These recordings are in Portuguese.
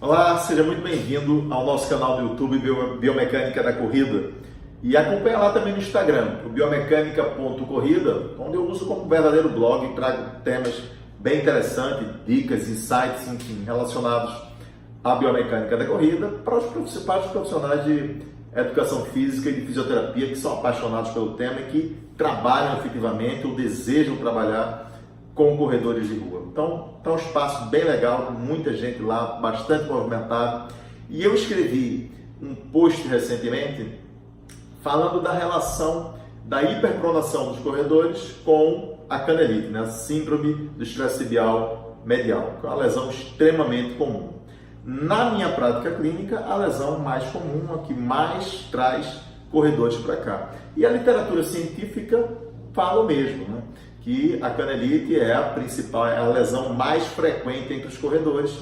Olá, seja muito bem-vindo ao nosso canal do YouTube Biomecânica da Corrida e acompanha lá também no Instagram, o biomecânica.corrida, onde eu uso como verdadeiro blog e trago temas bem interessantes, dicas, insights, enfim, relacionados à biomecânica da corrida para os principais profissionais de educação física e de fisioterapia que são apaixonados pelo tema e que trabalham efetivamente ou desejam trabalhar com corredores de rua. Então, tá um espaço bem legal, com muita gente lá, bastante movimentado. E eu escrevi um post recentemente falando da relação da hiperpronação dos corredores com a canelite, né? A síndrome do estresse tibial medial, que é uma lesão extremamente comum. Na minha prática clínica, a lesão mais comum, a que mais traz corredores para cá. E a literatura científica fala o mesmo, né? Que a canelite é a principal, é a lesão mais frequente entre os corredores,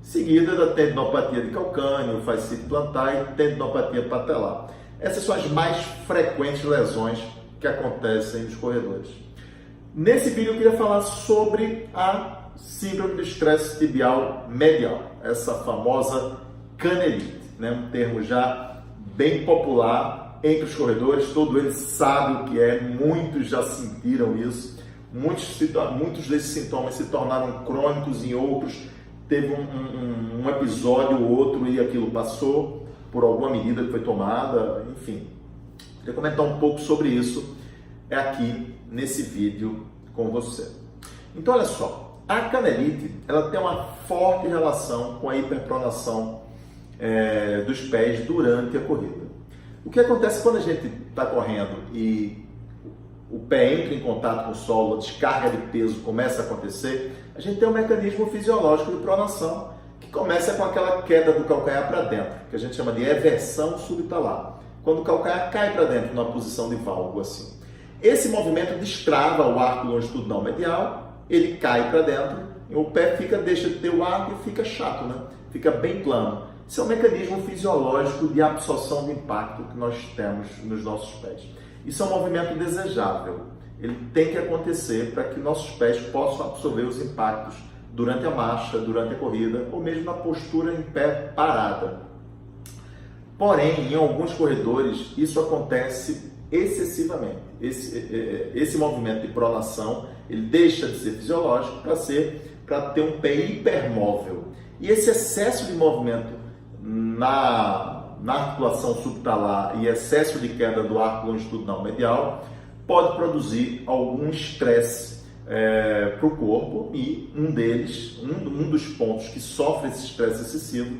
seguida da tendinopatia de calcâneo, fascite plantar e tendinopatia patelar. Essas são as mais frequentes lesões que acontecem nos corredores. Nesse vídeo eu queria falar sobre a síndrome do estresse tibial medial, essa famosa canelite, né? Um termo já bem popular entre os corredores, todo eles sabem o que é, muitos já sentiram isso. Muitos desses sintomas se tornaram crônicos em outros, teve um episódio ou outro e aquilo passou por alguma medida que foi tomada, enfim. Queria comentar um pouco sobre isso aqui nesse vídeo com você. Então, olha só, a canelite ela tem uma forte relação com a hiperpronação dos pés durante a corrida. O que acontece quando a gente está correndo e o pé entra em contato com o solo, a descarga de peso começa a acontecer, a gente tem um mecanismo fisiológico de pronação que começa com aquela queda do calcanhar para dentro, que a gente chama de eversão subtalar, quando o calcanhar cai para dentro numa posição de valgo assim. Esse movimento destrava o arco longitudinal medial, ele cai para dentro, e o pé deixa de ter o arco e fica chato, né? Fica bem plano. Isso é um mecanismo fisiológico de absorção de impacto que nós temos nos nossos pés. Isso é um movimento desejável. Ele tem que acontecer para que nossos pés possam absorver os impactos durante a marcha, durante a corrida ou mesmo na postura em pé parada. Porém, em alguns corredores, isso acontece excessivamente. Esse movimento de pronação, ele deixa de ser fisiológico para ter um pé hipermóvel. E esse excesso de movimento na articulação subtalar e excesso de queda do arco longitudinal medial pode produzir algum estresse para o corpo e um dos pontos que sofre esse estresse excessivo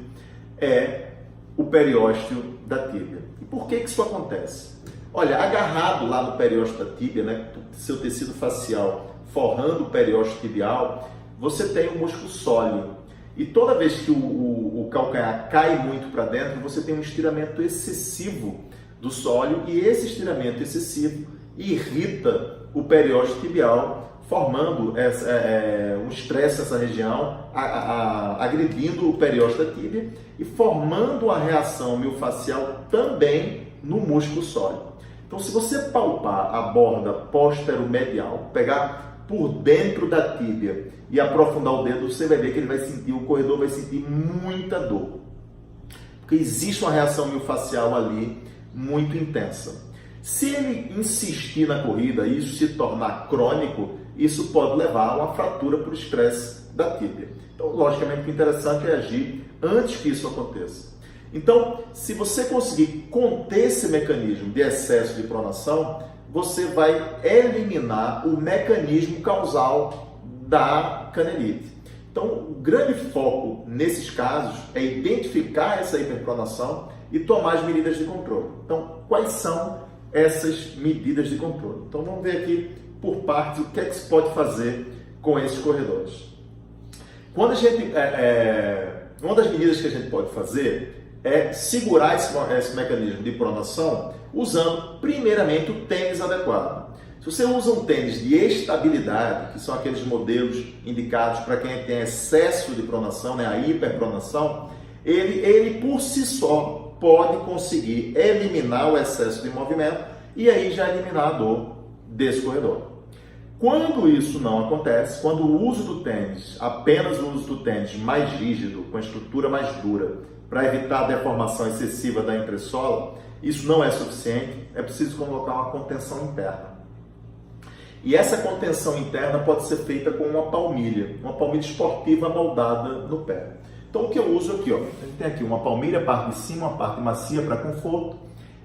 é o periósteo da tíbia. E por que isso acontece? Olha, agarrado lá no periósteo da tíbia, né, seu tecido facial forrando o periósteo tibial, você tem o músculo sóleo. E toda vez que o calcanhar cai muito para dentro, você tem um estiramento excessivo do sólio e esse estiramento excessivo irrita o periósteo tibial, formando um estresse nessa região, agredindo o periósteo da tíbia e formando uma reação miofascial também no músculo sóleo. Então, se você palpar a borda póstero-medial, pegar por dentro da tíbia e aprofundar o dedo, você vai ver que o corredor vai sentir muita dor. Porque existe uma reação miofascial ali muito intensa. Se ele insistir na corrida e isso se tornar crônico, isso pode levar a uma fratura por estresse da tíbia. Então, logicamente, o interessante é agir antes que isso aconteça. Então, se você conseguir conter esse mecanismo de excesso de pronação, você vai eliminar o mecanismo causal da canelite. Então, o grande foco nesses casos é identificar essa hiperpronação e tomar as medidas de controle. Então, quais são essas medidas de controle? Então, vamos ver aqui por partes o que é que se pode fazer com esses corredores. Quando a gente, uma das medidas que a gente pode fazer é segurar esse mecanismo de pronação usando primeiramente o tênis adequado. Se você usa um tênis de estabilidade, que são aqueles modelos indicados para quem tem excesso de pronação, né, a hiperpronação, ele por si só pode conseguir eliminar o excesso de movimento e aí já eliminar a dor desse corredor. Quando isso não acontece, quando o uso do tênis, apenas o uso do tênis mais rígido, com a estrutura mais dura, para evitar a deformação excessiva da entressola, isso não é suficiente, é preciso colocar uma contenção interna. E essa contenção interna pode ser feita com uma palmilha esportiva moldada no pé. Então o que eu uso aqui, ó, a gente tem aqui uma palmilha, a parte de cima, uma parte macia para conforto,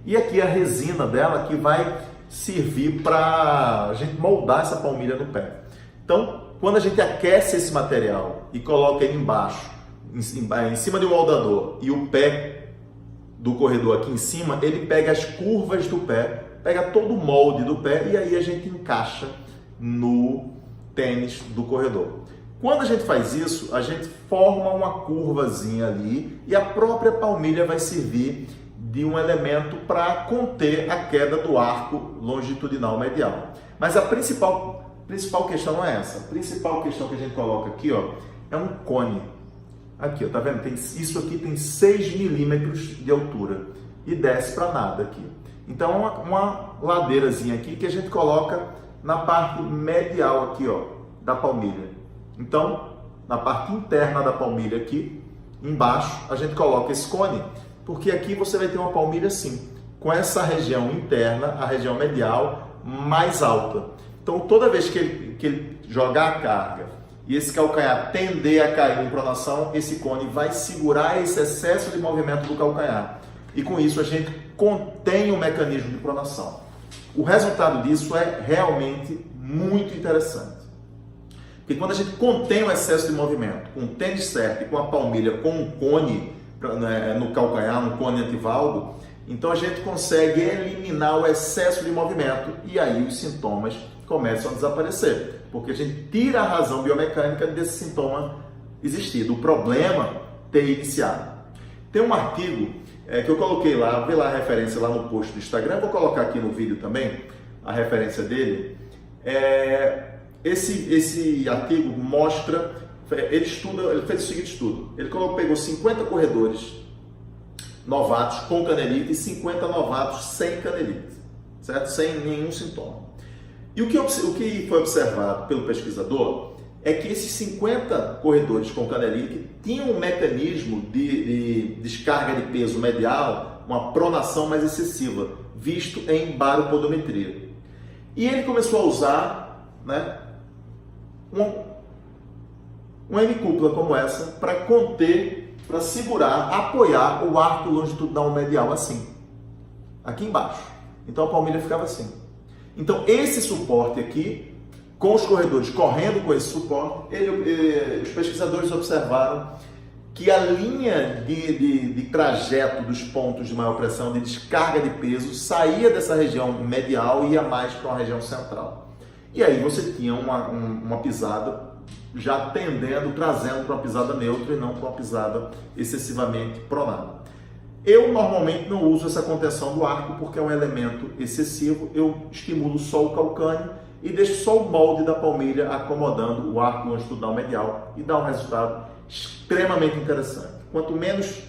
e aqui a resina dela que vai servir para a gente moldar essa palmilha no pé. Então, quando a gente aquece esse material e coloca ele embaixo, em cima de um moldador, e o pé do corredor aqui em cima, ele pega as curvas do pé, pega todo o molde do pé e aí a gente encaixa no tênis do corredor. Quando a gente faz isso, a gente forma uma curvazinha ali e a própria palmilha vai servir de um elemento para conter a queda do arco longitudinal medial. Mas a principal questão não é essa. A principal questão que a gente coloca aqui, ó, é um cone. Aqui, ó, tá vendo? Isso aqui tem 6 milímetros de altura e desce para nada aqui. Então, uma ladeirazinha aqui que a gente coloca na parte medial aqui, ó, da palmilha. Então, na parte interna da palmilha aqui, embaixo, a gente coloca esse cone, porque aqui você vai ter uma palmilha assim, com essa região interna, a região medial, mais alta. Então, toda vez que ele jogar a carga e esse calcanhar tender a cair em pronação, esse cone vai segurar esse excesso de movimento do calcanhar. E com isso a gente contém o mecanismo de pronação. O resultado disso é realmente muito interessante. Porque quando a gente contém o excesso de movimento, com o tênis certo e com a palmilha com um cone no calcanhar, um cone antivalgo, então a gente consegue eliminar o excesso de movimento e aí os sintomas começam a desaparecer. Porque a gente tira a razão biomecânica desse sintoma existir, do problema ter iniciado. Tem um artigo que eu coloquei lá, vê lá a referência lá no post do Instagram, vou colocar aqui no vídeo também a referência dele. Esse artigo mostra, ele fez o seguinte estudo, ele pegou 50 corredores novatos com canelite e 50 novatos sem canelite, certo? Sem nenhum sintoma. E o que foi observado pelo pesquisador é que esses 50 corredores com canelite tinham um mecanismo de descarga de peso medial, uma pronação mais excessiva, visto em baropodometria. E ele começou a usar, né, uma hemicúpula como essa para conter, para segurar, apoiar o arco longitudinal medial assim, aqui embaixo. Então a palmilha ficava assim. Então esse suporte aqui, com os corredores correndo com esse suporte, os pesquisadores observaram que a linha de trajeto dos pontos de maior pressão, de descarga de peso, saía dessa região medial e ia mais para uma região central. E aí você tinha uma pisada já trazendo para uma pisada neutra e não para uma pisada excessivamente pronada. Eu normalmente não uso essa contenção do arco porque é um elemento excessivo, eu estimulo só o calcâneo e deixo só o molde da palmilha acomodando o arco longitudinal medial e dá um resultado extremamente interessante. Quanto menos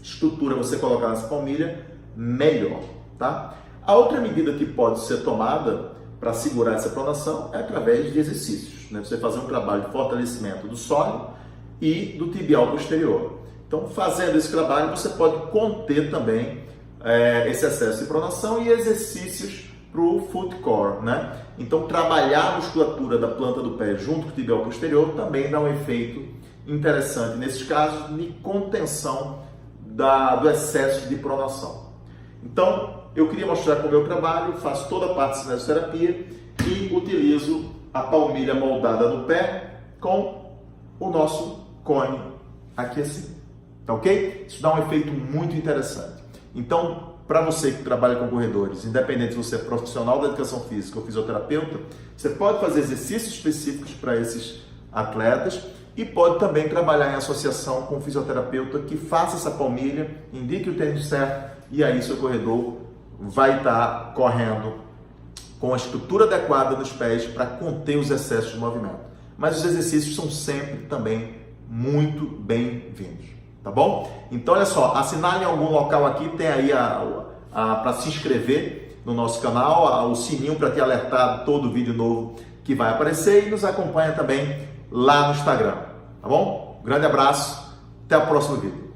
estrutura você colocar nessa palmilha, melhor, tá? A outra medida que pode ser tomada para segurar essa pronação é através de exercícios, né? Você fazer um trabalho de fortalecimento do sólido e do tibial posterior. Então, fazendo esse trabalho, você pode conter também esse excesso de pronação e exercícios para o foot core, né? Então, trabalhar a musculatura da planta do pé junto com o tibial posterior também dá um efeito interessante nesses casos de contenção do excesso de pronação. Então, eu queria mostrar como eu trabalho, faço toda a parte de cinesioterapia e utilizo a palmilha moldada no pé com o nosso cone aqui assim. Tá ok? Isso dá um efeito muito interessante. Então, para você que trabalha com corredores, independente se você é profissional da educação física ou fisioterapeuta, você pode fazer exercícios específicos para esses atletas e pode também trabalhar em associação com um fisioterapeuta que faça essa palmilha, indique o tênis certo e aí seu corredor vai estar correndo com a estrutura adequada nos pés para conter os excessos de movimento. Mas os exercícios são sempre também muito bem-vindos. Tá bom? Então, olha só, assinale em algum local aqui, tem aí para se inscrever no nosso canal, o sininho para te alertar todo vídeo novo que vai aparecer e nos acompanha também lá no Instagram, tá bom? Um grande abraço, até o próximo vídeo.